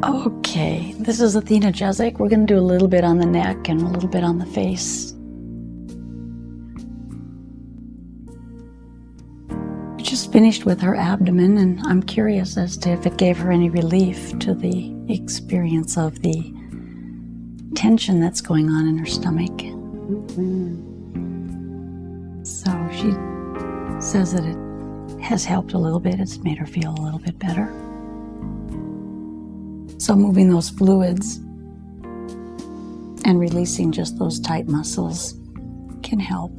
Okay, this is Athena Jezik. We're going to do a little bit on the neck and a little bit on the face. We just finished with her abdomen, and I'm curious as to if it gave her any relief to the experience of the tension that's going on in her stomach. So she says that it has helped a little bit. It's made her feel a little bit better. So moving those fluids and releasing just those tight muscles can help.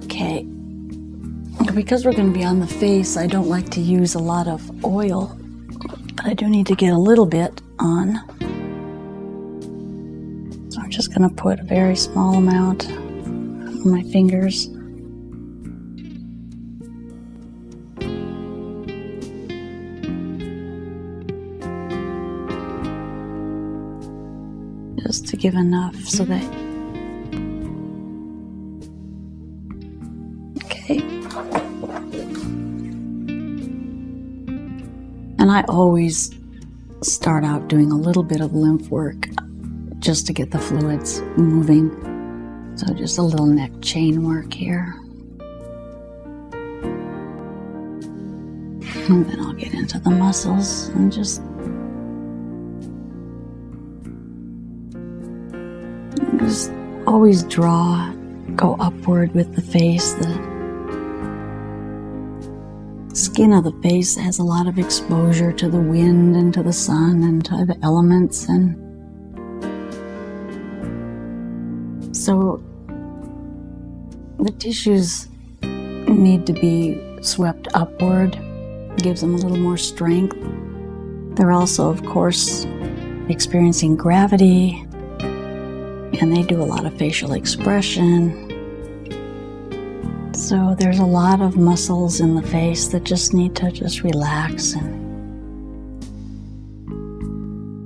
Okay, because we're going to be on the face, I don't like to use a lot of oil, but I do need to get a little bit on. So I'm just going to put a very small amount on my fingers. Just to give enough so that, okay. And I always start out doing a little bit of lymph work just to get the fluids moving. So just a little neck chain work here. And then I'll get into the muscles and just always go upward with the face. The skin of the face has a lot of exposure to the wind and to the sun and to the elements, and so the tissues need to be swept upward. It gives them a little more strength. They're also, of course, experiencing gravity, and they do a lot of facial expression. So there's a lot of muscles in the face that just need to just relax. And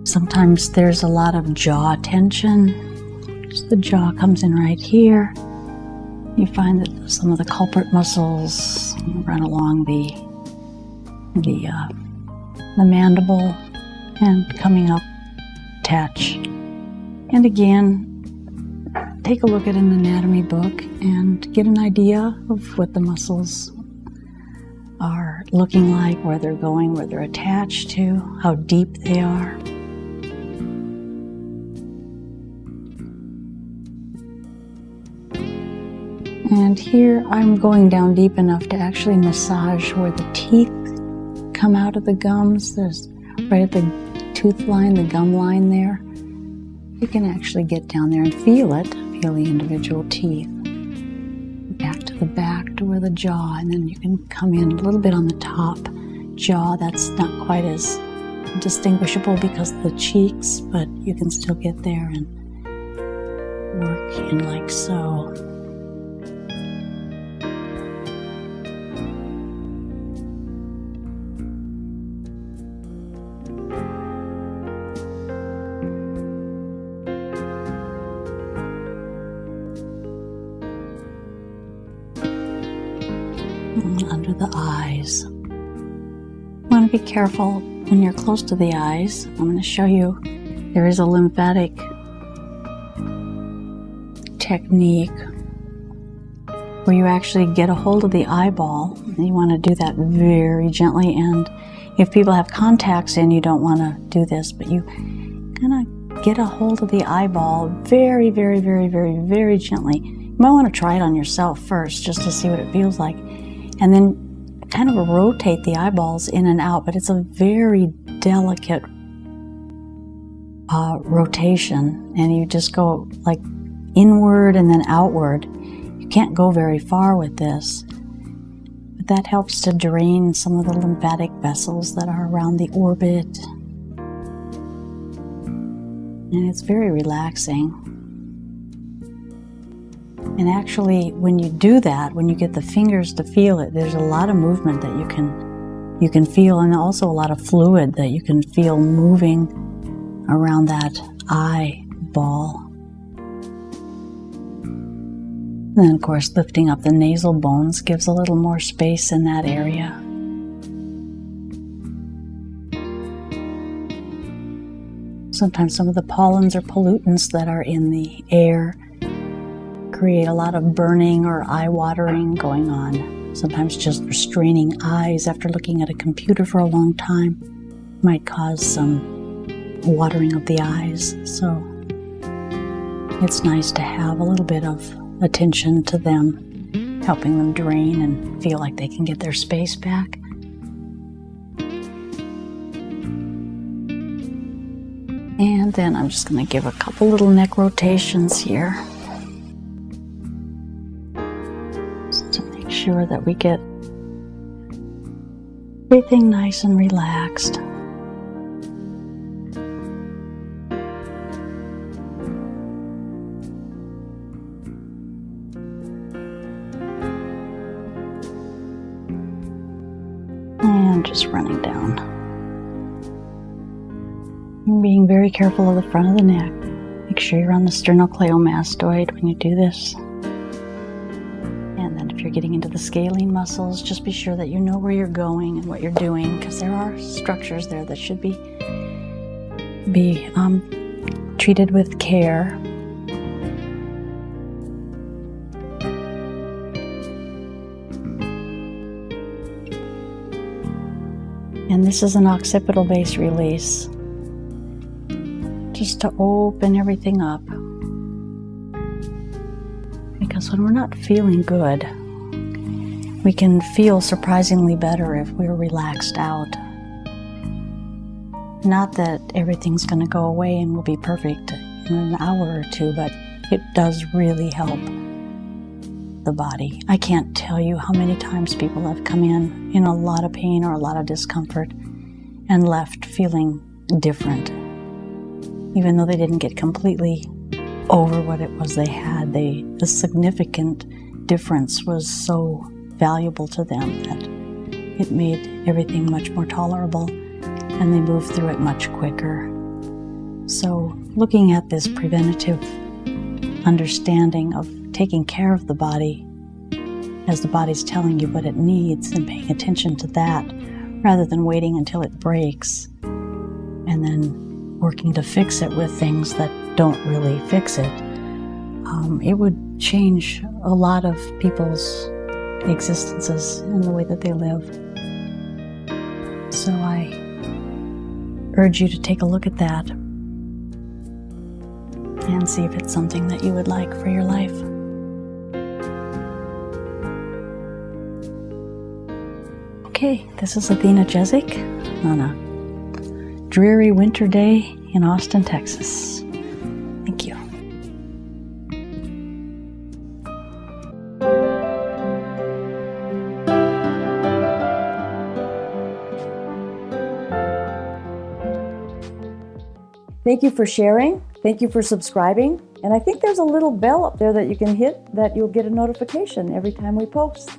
sometimes there's a lot of jaw tension. Just the jaw comes in right here. You find that some of the culprit muscles run along the mandible and coming up, attach. And again, take a look at an anatomy book and get an idea of what the muscles are looking like, where they're going, where they're attached to, how deep they are. And here I'm going down deep enough to actually massage where the teeth come out of the gums. There's right at the tooth line, the gum line there. You can actually get down there and feel it. Feel the individual teeth. Back to the back to where the jaw, and then you can come in a little bit on the top jaw. That's not quite as distinguishable because of the cheeks, but you can still get there and work in like so. Under the eyes. You want to be careful when you're close to the eyes. I'm going to show you there is a lymphatic technique where you actually get a hold of the eyeball, and you want to do that very gently. And if people have contacts in, you don't want to do this, but you kind of get a hold of the eyeball very, very, very, very, very gently. You might want to try it on yourself first just to see what it feels like. And then kind of rotate the eyeballs in and out, but it's a very delicate rotation, and you just go like inward and then outward. You can't go very far with this, but that helps to drain some of the lymphatic vessels that are around the orbit, and it's very relaxing. And actually, when you do that, when you get the fingers to feel it, there's a lot of movement that you can feel, and also a lot of fluid that you can feel moving around that eyeball. And then, of course, lifting up the nasal bones gives a little more space in that area. Sometimes some of the pollens or pollutants that are in the air create a lot of burning or eye watering going on. Sometimes just restraining eyes after looking at a computer for a long time might cause some watering of the eyes. So it's nice to have a little bit of attention to them, helping them drain and feel like they can get their space back. And then I'm just going to give a couple little neck rotations here, just to make sure that we get everything nice and relaxed. And just running down. Being very careful of the front of the neck. Make sure you're on the sternocleidomastoid when you do this. And then if you're getting into the scalene muscles, just be sure that you know where you're going and what you're doing, because there are structures there that should be treated with care. And this is an occipital base release, just to open everything up. Because when we're not feeling good, we can feel surprisingly better if we're relaxed out. Not that everything's going to go away and we'll be perfect in an hour or two, but it does really help the body. I can't tell you how many times people have come in a lot of pain or a lot of discomfort and left feeling different. Even though they didn't get completely over what it was they had, the significant difference was so valuable to them that it made everything much more tolerable, and they moved through it much quicker. So looking at this preventative understanding of taking care of the body as the body's telling you what it needs and paying attention to that rather than waiting until it breaks and then working to fix it with things that don't really fix it, it would change a lot of people's existences and the way that they live. So I urge you to take a look at that and see if it's something that you would like for your life. Okay, this is Athena Jezik on a dreary winter day in Austin, Texas. Thank you. Thank you for sharing. Thank you for subscribing. And I think there's a little bell up there that you can hit that you'll get a notification every time we post.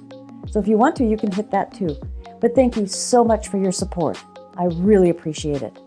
So if you want to, you can hit that too. But thank you so much for your support. I really appreciate it.